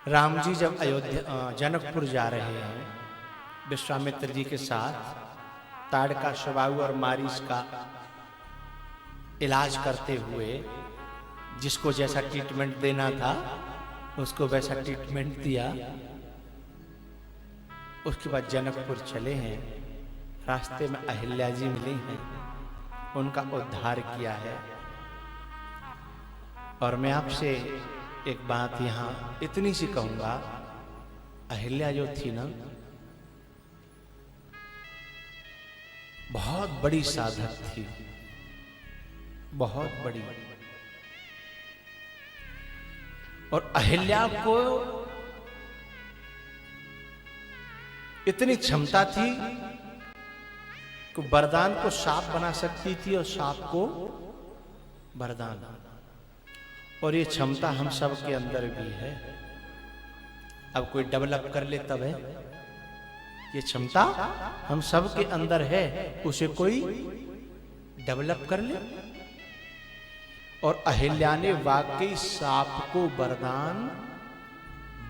राम जी जब अयोध्या जनकपुर जा रहे हैं विश्वामित्र जी के साथ, ताड़का, शबाऊ और मारीच का इलाज करते हुए, जिसको जैसा ट्रीटमेंट देना था उसको वैसा ट्रीटमेंट दिया। उसके बाद जनकपुर चले हैं। रास्ते में अहिल्या जी मिली हैं, उनका उद्धार किया है। और मैं आपसे एक बात यहां इतनी सी कहूंगा, अहिल्या जो थी ना, बहुत बड़ी साधक थी, बहुत बड़ी। और अहिल्या को इतनी क्षमता थी कि वरदान को शाप बना सकती थी और शाप को वरदान। और ये क्षमता हम सब के अंदर भी है। अब कोई डेवलप कर ले तब है। ये क्षमता हम सब के अंदर है, उसे कोई डेवलप कर ले। और अहिल्या ने वाकई सांप को वरदान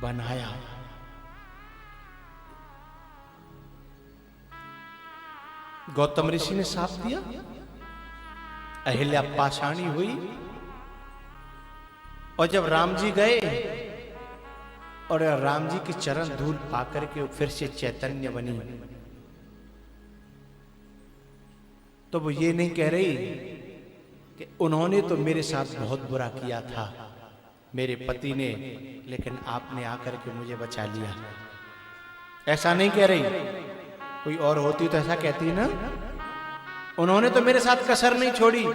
बनाया। गौतम ऋषि ने साप दिया, अहिल्या पाषाणी हुई। और जब राम जी गए और राम जी की चरण धूल पाकर के फिर से चैतन्य बनी, तो वो ये नहीं कह रही कि उन्होंने तो मेरे साथ बहुत बुरा किया था, मेरे पति ने, लेकिन आपने आकर के मुझे बचा लिया। ऐसा नहीं कह रही। कोई और होती तो ऐसा कहती ना, उन्होंने तो मेरे साथ कसर नहीं छोड़ी,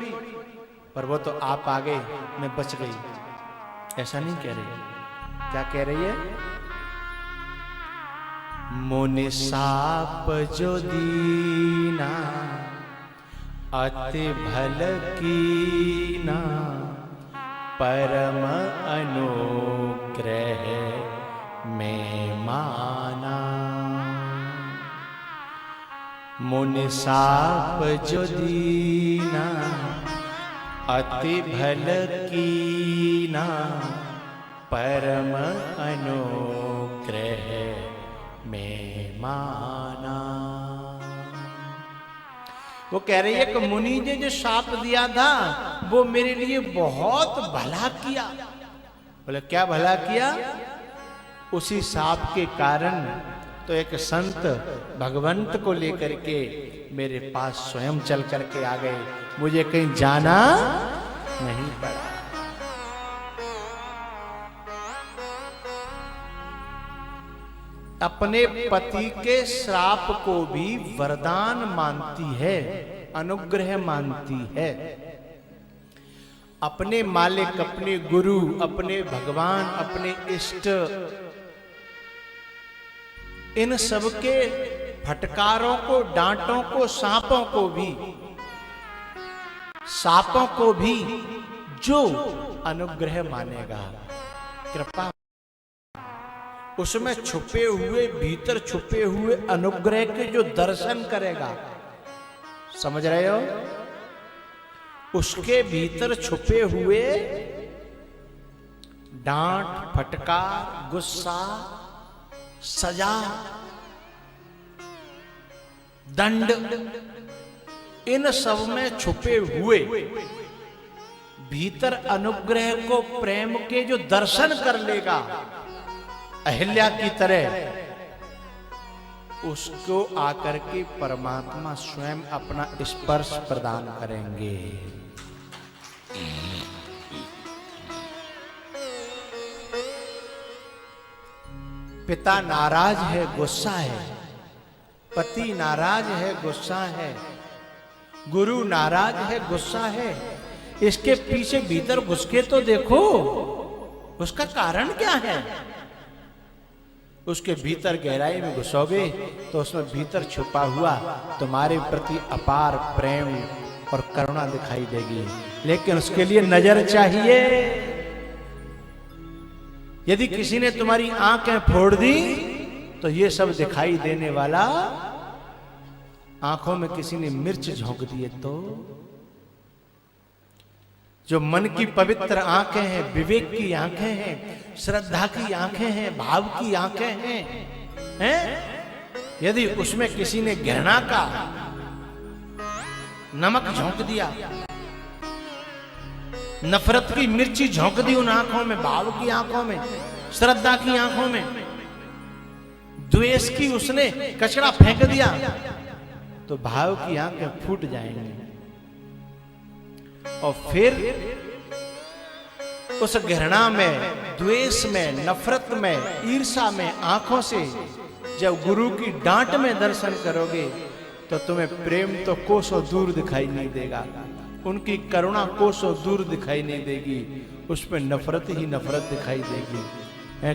पर वो तो आप आ गए, मैं बच गई। ऐसा नहीं कह रही। क्या कह रही है? मुनि साप जो दीना, अति भल कीना, परम अनुग्रह में माना। मुनि साप जो दीना, अति भल कीना, परम अनुग्रह में माना। वो कह रही है कि मुनि ने जो शाप दिया था वो मेरे लिए बहुत भला किया। बोले क्या भला किया? उसी शाप के कारण तो एक संत भगवंत को लेकर के मेरे पास स्वयं चल करके आ गए, मुझे कहीं जाना नहीं पड़ा। अपने पति के श्राप को भी वरदान मानती है, अनुग्रह मानती है। अपने मालिक, अपने गुरु, अपने भगवान, अपने इष्ट, इन सबके फटकारों को, डांटों को, सांपों को भी जो अनुग्रह मानेगा, कृपा, उसमें छुपे हुए, भीतर छुपे हुए अनुग्रह के जो दर्शन करेगा, समझ रहे हो? उसके भीतर छुपे हुए डांट, फटकार, गुस्सा, सजा, दंड, इन सब में छुपे हुए भीतर अनुग्रह को, प्रेम के जो दर्शन कर लेगा अहिल्या की तरह, उसको आकर के परमात्मा स्वयं अपना स्पर्श प्रदान करेंगे। पिता नाराज है, गुस्सा है, पति नाराज है, गुस्सा है, गुरु नाराज है, गुस्सा है। इसके पीछे भीतर घुस के तो देखो, उसका कारण क्या है। उसके भीतर गहराई में घुसोगे तो उसमें भीतर छुपा हुआ तुम्हारे प्रति अपार प्रेम और करुणा दिखाई देगी। लेकिन उसके लिए नजर चाहिए। यदि किसी ने तुम्हारी आंखें फोड़ दी तो ये सब दिखाई देने वाला, आंखों में किसी ने मिर्च झोंक दिए तो जो मन की पवित्र आंखें हैं, विवेक की आंखें हैं, श्रद्धा की आंखें हैं, भाव की आंखें हैं, यदि उसमें किसी ने घृणा का नमक झोंक दिया, नफरत की मिर्ची झोंक दी उन आंखों में, भाव की आंखों में, श्रद्धा की आंखों में, द्वेष की उसने कचरा फेंक दिया, तो भाव की आंखें फूट जाएंगी। और फिर उस घृणा में, द्वेष में, नफरत में, ईर्ष्या में आंखों से जब गुरु की डांट में दर्शन करोगे तो तुम्हें प्रेम तो कोसों दूर दिखाई नहीं देगा, उनकी करुणा कोसों दूर दिखाई नहीं देगी, उसमें नफरत ही नफरत दिखाई देगी,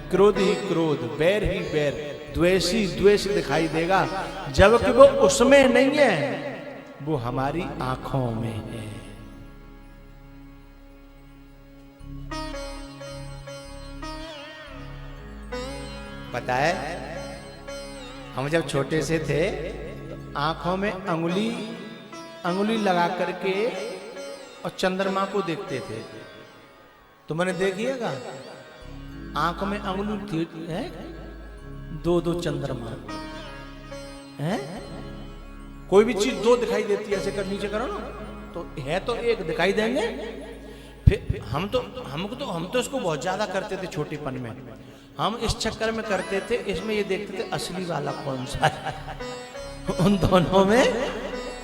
क्रोध ही क्रोध, बैर ही बैर, द्वेष ही द्वेष दिखाई देगा, जबकि वो उसमें नहीं है, वो हमारी आंखों में है। पता है, हम जब छोटे से थे आंखों में अंगुली लगा करके और चंद्रमा को देखते थे। तो मैंने देखिएगा आंख में अंगुली थी है, दो दो चंद्रमा है, कोई भी चीज दो दिखाई देती है, ऐसे कर नीचे करो ना तो है तो एक दिखाई देंगे। फिर हम तो इसको बहुत ज्यादा करते थे छोटेपन में, हम इस चक्कर में करते थे, इसमें ये देखते थे असली वाला कौन सा है, उन दोनों में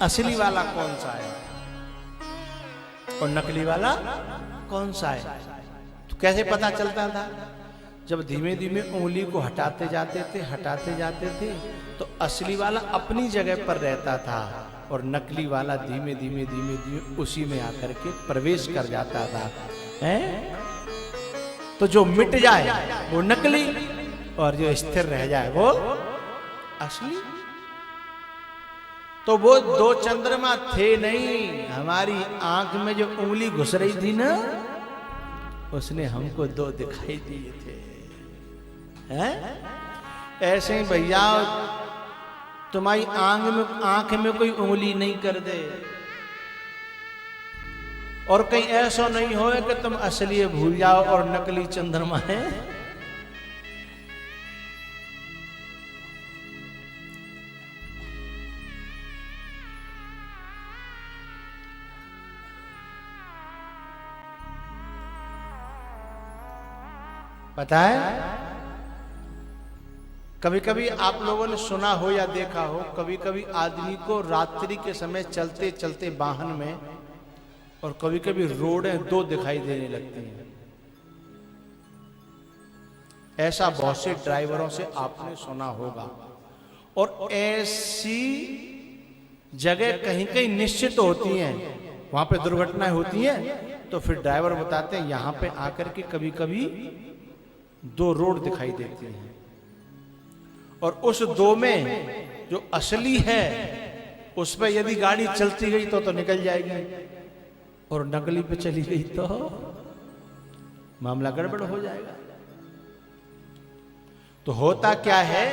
असली वाला कौन सा है और नकली वाला कौन सा है। तो कैसे पता चलता था, जब धीमे धीमे उंगली को हटाते जाते थे तो असली वाला अपनी जगह पर रहता था और नकली वाला धीमे धीमे उसी में आकर के प्रवेश कर जाता था, हैं? तो जो मिट जाए वो नकली और जो स्थिर रह जाए वो असली। तो वो दो चंद्रमा थे नहीं, हमारी आंख में जो उंगली घुस रही थी ना, उसने हमको दो दिखाई दिए थे, हैं? ऐसे ही भैया तुम्हारी आंख में कोई उंगली नहीं कर दे और कहीं ऐसा नहीं हो कि तुम असली भूल जाओ और नकली चंद्रमा है। पता है, कभी कभी आप लोगों ने सुना हो या देखा हो, कभी कभी आदमी को रात्रि के समय चलते चलते वाहन में और कभी कभी रोडें दो दिखाई देने लगती हैं। ऐसा बहुत से ड्राइवरों से आपने सुना होगा। और ऐसी जगह कहीं कहीं निश्चित होती हैं, वहां पे दुर्घटनाएं होती हैं, तो फिर ड्राइवर बताते हैं यहां पे आकर के कभी कभी दो रोड दिखाई देती हैं और उस दो में जो असली है उस पर यदि गाड़ी चलती गई तो निकल जाएगी और नकली पे चली गई तो मामला गड़बड़ हो जाएगा। तो होता क्या है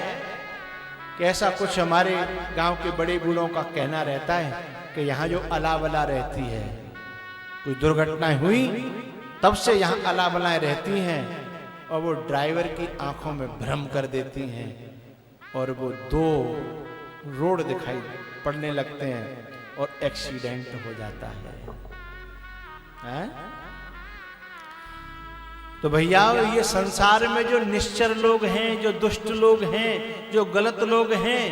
कि ऐसा कुछ हमारे गांव के बड़े बूढ़ों का कहना रहता है कि यहाँ जो अला बला रहती है, कोई दुर्घटनाएं हुई तब से यहाँ अला बलाएं रहती हैं और वो ड्राइवर की आंखों में भ्रम कर देती हैं और वो दो रोड दिखाई पड़ने लगते हैं और एक्सीडेंट हो जाता है। तो भैया ये संसार में जो निश्चर लोग हैं, जो दुष्ट लोग हैं, जो गलत लोग हैं,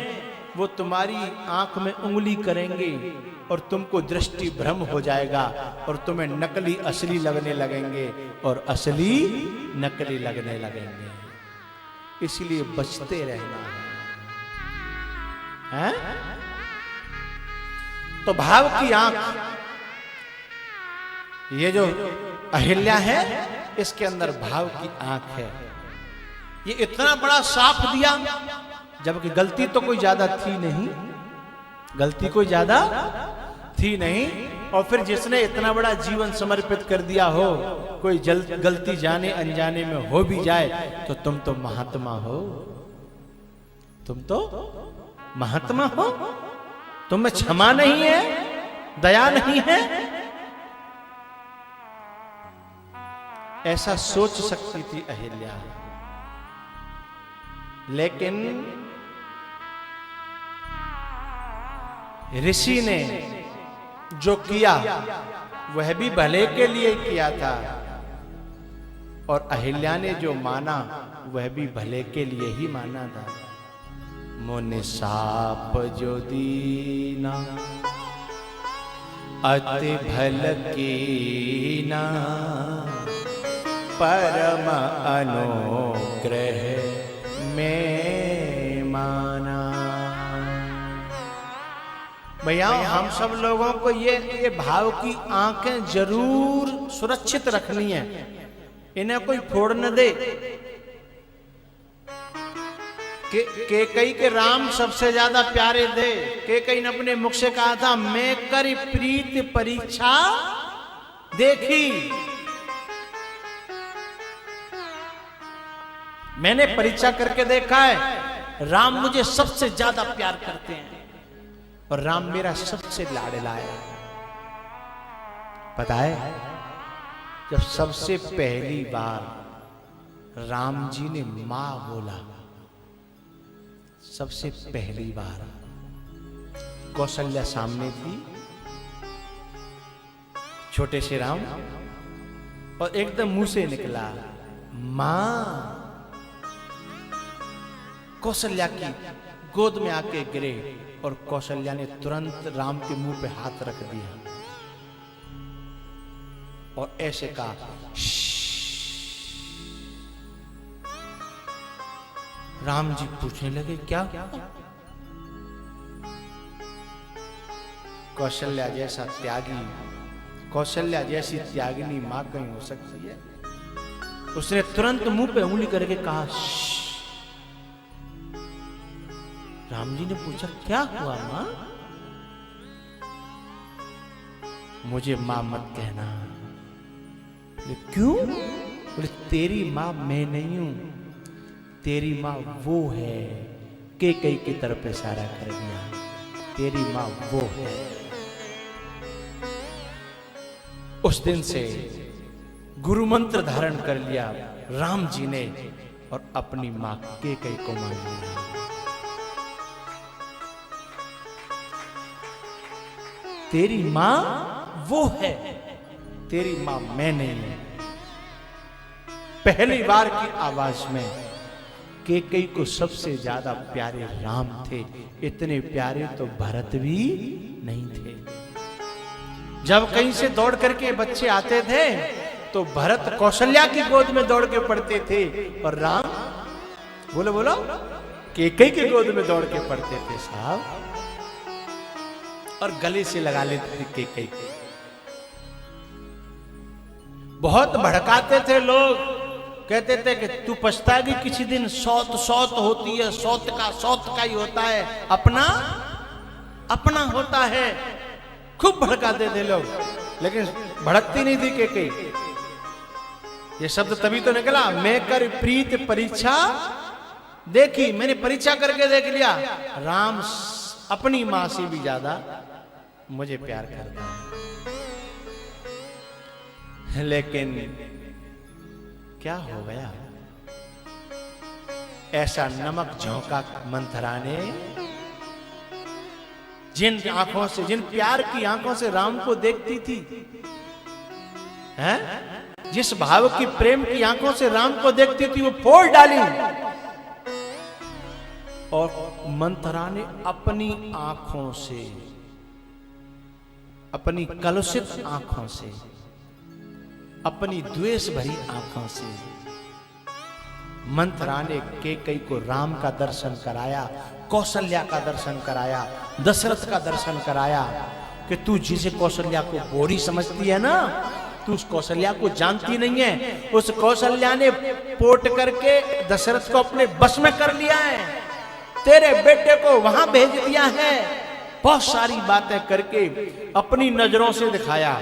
वो तुम्हारी आंख में उंगली करेंगे और तुमको दृष्टि भ्रम हो जाएगा और तुम्हें नकली असली लगने लगेंगे और असली नकली लगने लगेंगे। इसलिए बचते रहना है। तो भाव की आंख, ये जो अहिल्या है इसके अंदर भाव की आंख है। ये इतना बड़ा साफ दिया, जबकि गलती तो कोई ज्यादा थी नहीं, गलती कोई ज्यादा थी नहीं। और फिर जिसने इतना बड़ा जीवन समर्पित कर दिया हो, कोई गलती जाने अनजाने में हो भी जाए तो तुम तो महात्मा हो, तुम तो महात्मा हो। तुम्हें क्षमा नहीं है, दया नहीं है, ऐसा सोच सकती थी अहिल्या, लेकिन ऋषि ने जो किया वह भी भले के लिए किया था, और अहिल्या ने जो माना वह भी भले के लिए ही माना था। मुनि साप जो दीना अति भल कीना, परम अनुग्रह में माना। भैया हम सब लोगों को ये भाव की आंखें जरूर सुरक्षित रखनी है, इन्हें कोई फोड़ न दे। केकई के राम सबसे ज्यादा प्यारे थे। केकई ने अपने मुख से कहा था, मैं कर प्रीत परीक्षा देखी, मैंने परीक्षा करके देखा है, राम मुझे सबसे ज्यादा प्यार करते हैं और राम मेरा सबसे लाडला है। पता है, जब सबसे पहली बार राम जी ने मां बोला, सबसे पहली बार कौशल्या सामने थी, छोटे से राम, और एकदम मुंह से निकला मां। कौशल्या की गोद में आके गिरे और कौशल्या ने तुरंत राम के मुंह पे हाथ रख दिया और ऐसे कहा, राम जी पूछने लगे क्या? कौशल्या जैसा त्यागी, कौशल्या जैसी त्यागिनी मां कहीं हो सकती है? उसने तुरंत मुंह पे उंगली करके कहा, राम जी ने पूछा क्या हुआ मां? मुझे मां मत कहना। बोले क्यों? बोले तेरी मां मैं नहीं हूं, तेरी मां वो है। केकई की तरफ इशारा कर दिया, तेरी मां वो है। उस दिन से गुरु मंत्र धारण कर लिया राम जी ने और अपनी मां केकई को मान लिया। तेरी मां वो है, तेरी मां मैं नहीं हूं। पहली बार की आवाज में केकई को सबसे ज्यादा प्यारे राम थे, इतने प्यारे तो भरत भी नहीं थे। जब कहीं से दौड़ करके बच्चे आते थे तो भरत कौशल्या की गोद में दौड़ के पड़ते थे और राम बोलो बोलो केकई की गोद में दौड़ के पड़ते थे साहब, और गले से लगा लेते थे केकई। बहुत भड़काते थे लोग, कहते थे कि तू पछताएगी किसी दिन, सौत सौत होती है, सौत का ही होता है, अपना अपना होता है। खूब भड़काते थे लोग, लेकिन भड़कती नहीं थी केकई। ये शब्द तभी तो निकला, मैं कर प्रीत परीक्षा देखी, मैंने परीक्षा करके देख लिया, राम अपनी मां से भी ज्यादा मुझे प्यार करता है। लेकिन क्या हो गया? ऐसा नमक झोंका मंथरा ने, जिन आंखों से, जिन प्यार की आंखों से राम को देखती थी, हैं? जिस भाव की प्रेम की आंखों से राम को देखती थी, वो फोड़ डाली। और मंथरा ने अपनी आंखों से, अपनी कलुषित आंखों से, अपनी द्वेष भरी आंखों से मंथरा ने केकई को राम का दर्शन कराया, कौशल्या का दर्शन कराया, दशरथ का दर्शन कराया। कि तू जिसे कौशल्या को बोरी समझती है ना, तू उस कौशल्या को जानती नहीं है। उस कौशल्या ने पोट करके दशरथ को अपने बस में कर लिया है, तेरे बेटे को वहां भेज दिया है, बहुत सारी बातें करके अपनी नजरों से दिखाया।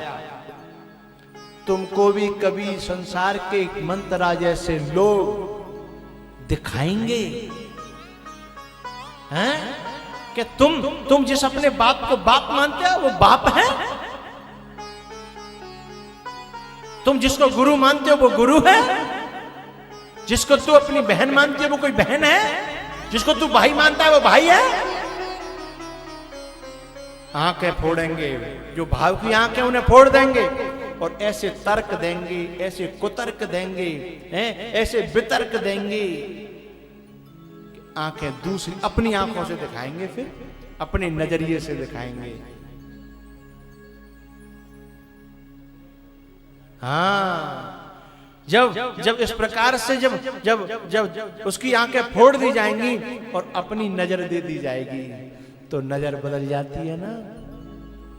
तुमको भी कभी संसार के मंथरा जैसे लोग दिखाएंगे हैं कि तुम जिस अपने बाप को बाप मानते हो वो बाप है? तुम जिसको गुरु मानते हो वो गुरु है, जिसको तू अपनी बहन मानती है वो कोई बहन है, जिसको तू भाई मानता है वो भाई है। आंखें फोड़ेंगे, जो भाव की आंखें उन्हें फोड़ देंगे और ऐसे तर्क देंगे, ऐसे कुतर्क देंगे, ऐसे वितर्क देंगे, आंखें दूसरी अपनी आंखों से दिखाएंगे, फिर अपने नजरिए से दिखाएंगे। हाँ, जब इस प्रकार से जब जब जब उसकी आंखें फोड़ दी जाएंगी और अपनी नजर दे दी जाएगी तो नजर बदल जाती है ना।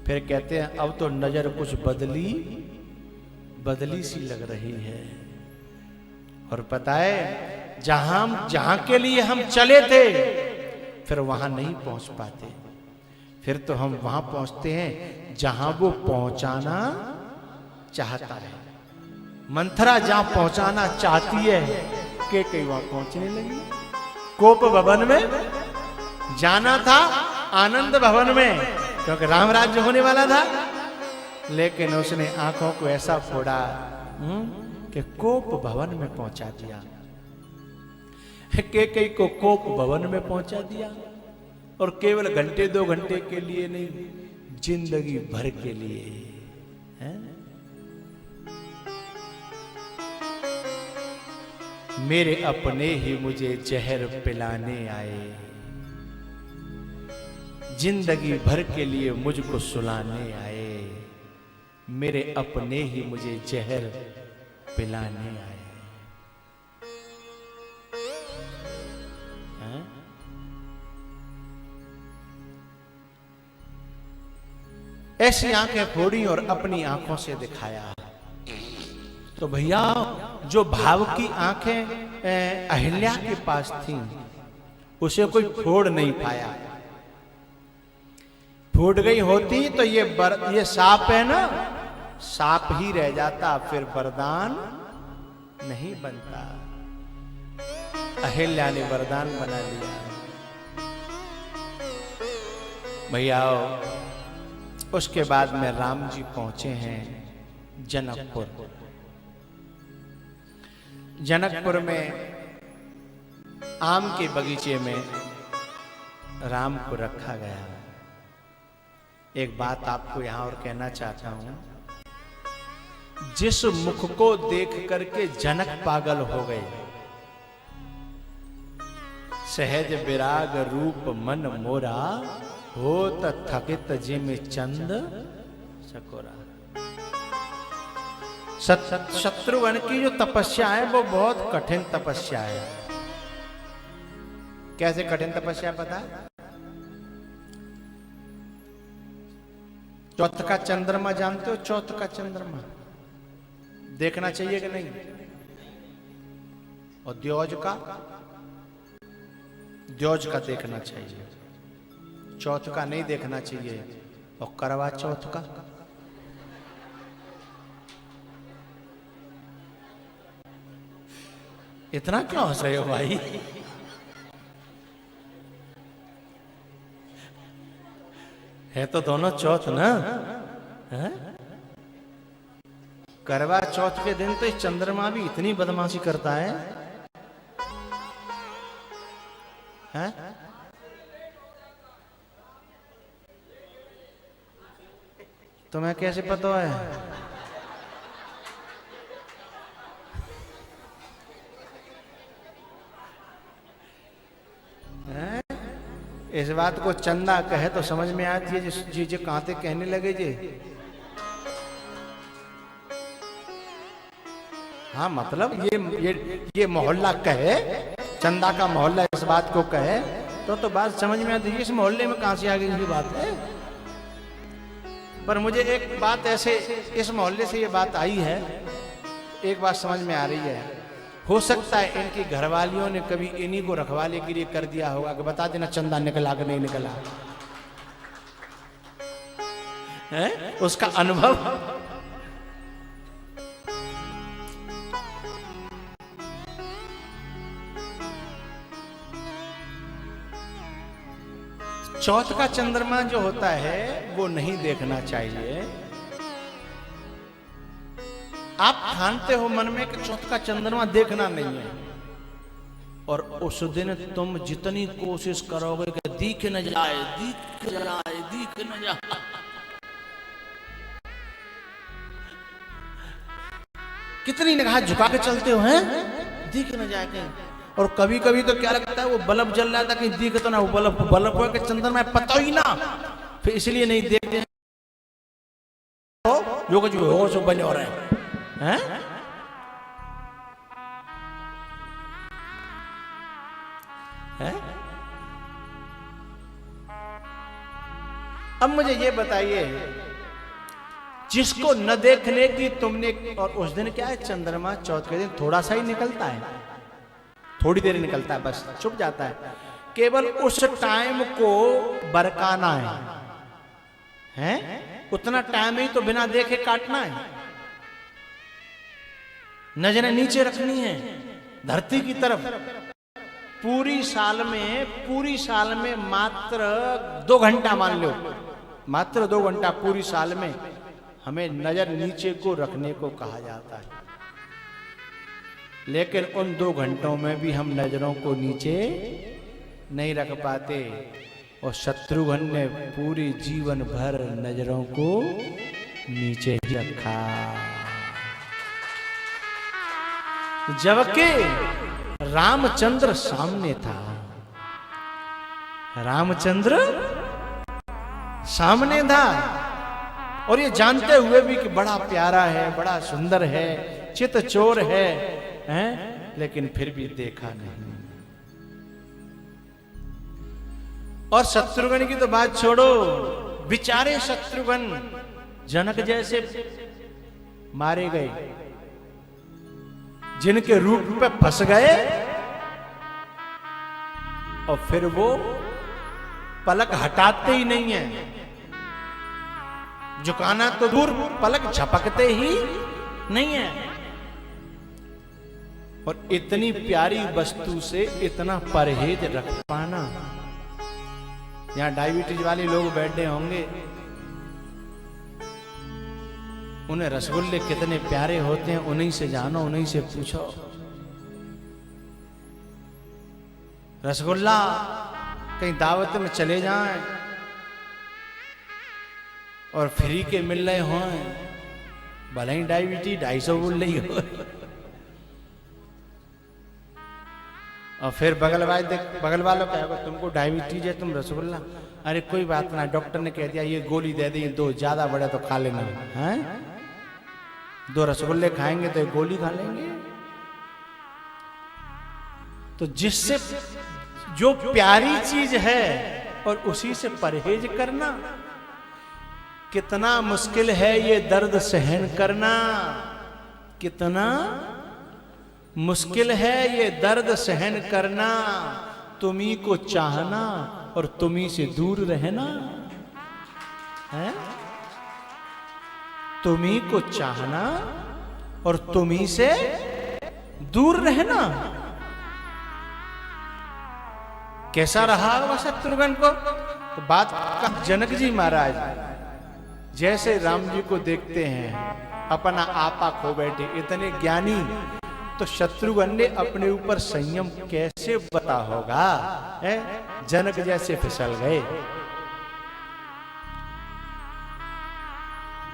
फिर कहते हैं अब तो नजर कुछ बदली बदली सी लग रही है। और पता है जहां के लिए हम चले थे फिर वहां नहीं पहुंच पाते, फिर तो हम वहां पहुंचते हैं जहां वो पहुंचाना चाहता है। मंथरा जहां पहुंचाना चाहती है के कई वहां पहुंचने लगी। कोप भवन में जाना था, आनंद भवन में, क्योंकि राम राज्य होने वाला था, लेकिन उसने आंखों को ऐसा फोड़ा कि कोप भवन में पहुंचा दिया। के कई को कोप भवन में पहुंचा दिया और केवल घंटे 2 घंटे के लिए नहीं, जिंदगी भर के लिए है? मेरे अपने ही मुझे जहर पिलाने आए, जिंदगी भर के लिए मुझको सुलाने आए, मेरे अपने ही मुझे जहर पिलाने आए। ऐसी आंखें फोड़ी और अपनी आंखों से दिखाया। तो भैया जो भाव की आंखें अहिल्या के पास थीं, उसे कोई फोड़ नहीं पाया। फूट गई होती तो ये सांप है ना, सांप ही रह जाता, फिर वरदान नहीं बनता। अहिल्या ने वरदान बना लिया। भैया उसके बाद में राम जी पहुंचे हैं जनकपुर। जनकपुर में आम के बगीचे में राम को रखा गया। एक बात आपको यहां और कहना चाहता हूं, जिस मुख को देख करके जनक पागल हो गए, सहज विराग रूप मन मोरा, होत थकित जिम चंद सकोरा। शत्रुघ्न की जो तपस्या है वो बहुत कठिन तपस्या है। कैसे कठिन तपस्या पता है? चौथ का चंद्रमा जानते हो? चौथ का चंद्रमा देखना चाहिए कि नहीं? और द्योज का देखना चाहिए, चौथ का नहीं देखना चाहिए। और करवा चौथ का इतना क्यों हंस रहे हो भाई? है तो दोनों चौथ ना है? करवा चौथ के दिन तो इस चंद्रमा भी इतनी बदमाशी करता है, हैं? तुम्हें कैसे पता है? इस बात को चंदा कहे तो समझ में आती है। जी जी कहते कहने लगे जी, हाँ मतलब ये मोहल्ला कहे, चंदा का मोहल्ला इस बात को कहे तो बात समझ में आती है। इस मोहल्ले में कहां से आ गई ये बात है? पर मुझे एक बात ऐसे इस मोहल्ले से ये बात आई है, एक बात समझ में आ रही है। हो सकता है इनकी घरवालियों ने कभी इन्हीं को रखवाले के लिए कर दिया होगा कि बता देना चंदा निकला कि नहीं निकला है? उसका अनुभव चौथ का चंद्रमा जो होता है वो नहीं देखना चाहिए। आप ठानते हो मन में कि चौथ का चंद्रमा देखना नहीं है, और उस दिन तुम जितनी कोशिश करोगे कि दिख न जाए, दिख जाए, दिख न जाए, कितनी निगाह झुका के चलते हो, हैं दिख न जाए कहीं। और कभी कभी तो क्या लगता है वो बल्ब जल रहा था, कहीं दिख तो ना, वो बल्ब हो के चंद्रमा पता ही ना, फिर इसलिए नहीं देखते जो कुछ हो सो बने हो रहे हैं। अब मुझे ये बताइए, जिसको न देखने की तुमने, और उस दिन क्या है, चंद्रमा चौथ के दिन थोड़ा सा ही निकलता है, थोड़ी देर निकलता है, बस छुप जाता है। केवल उस टाइम को बरकाना है? उतना टाइम ही तो बिना देखे काटना है। नजरें नीचे रखनी है धरती की तरफ। पूरी साल में मात्र 2 घंटा मान लो, मात्र 2 घंटा पूरी साल में हमें नजर नीचे को रखने को कहा जाता है। लेकिन उन 2 घंटों में भी हम नजरों को नीचे नहीं रख पाते, और शत्रुघ्न ने पूरी जीवन भर नजरों को नीचे ही रखा। जबकि रामचंद्र सामने था, रामचंद्र सामने था, और ये जानते हुए भी कि बड़ा प्यारा है, बड़ा सुंदर है, चित चोर है, हैं? लेकिन फिर भी देखा नहीं। और शत्रुघ्न की तो बात छोड़ो, बेचारे शत्रुघ्न जनक जैसे मारे गए, जिनके रूप पे फंस गए, और फिर वो पलक हटाते ही नहीं है। झुकाना तो दूर, पलक झपकते ही नहीं है। और इतनी प्यारी वस्तु से इतना परहेज रख पाना। यहां डायबिटीज वाले लोग बैठे होंगे, उन्हें रसगुल्ले कितने प्यारे होते हैं, उन्हीं से जानो, उन्हीं से पूछो। रसगुल्ला कहीं दावत में चले जाएं और फ्री के मिल रहे हों, भले ही डायबिटीज 250 बोल रही हो, और फिर बगल वालों कहेगा तुमको डायबिटीज है, तुम रसगुल्ला, अरे कोई बात ना, डॉक्टर ने कह दिया ये गोली दे दी, 2 ज्यादा बड़ा तो खा लेना है, 2 रसगुल्ले खाएंगे तो 1 गोली खा लेंगे। तो जिससे जो प्यारी चीज है और उसी से परहेज करना, कितना मुश्किल है ये दर्द सहन करना, कितना मुश्किल है ये दर्द सहन करना। तुम्ही को चाहना और तुम्ही से दूर रहना है, तुम्ही को चाहना और तुम्ही से दूर रहना। कैसा रहा वह शत्रुघ्न को? तो बात का जनक जी महाराज जैसे राम जी को देखते हैं अपना आपा खो बैठे, इतने ज्ञानी, तो शत्रुघ्न ने अपने ऊपर संयम कैसे बता होगा, है? जनक जैसे फिसल गए।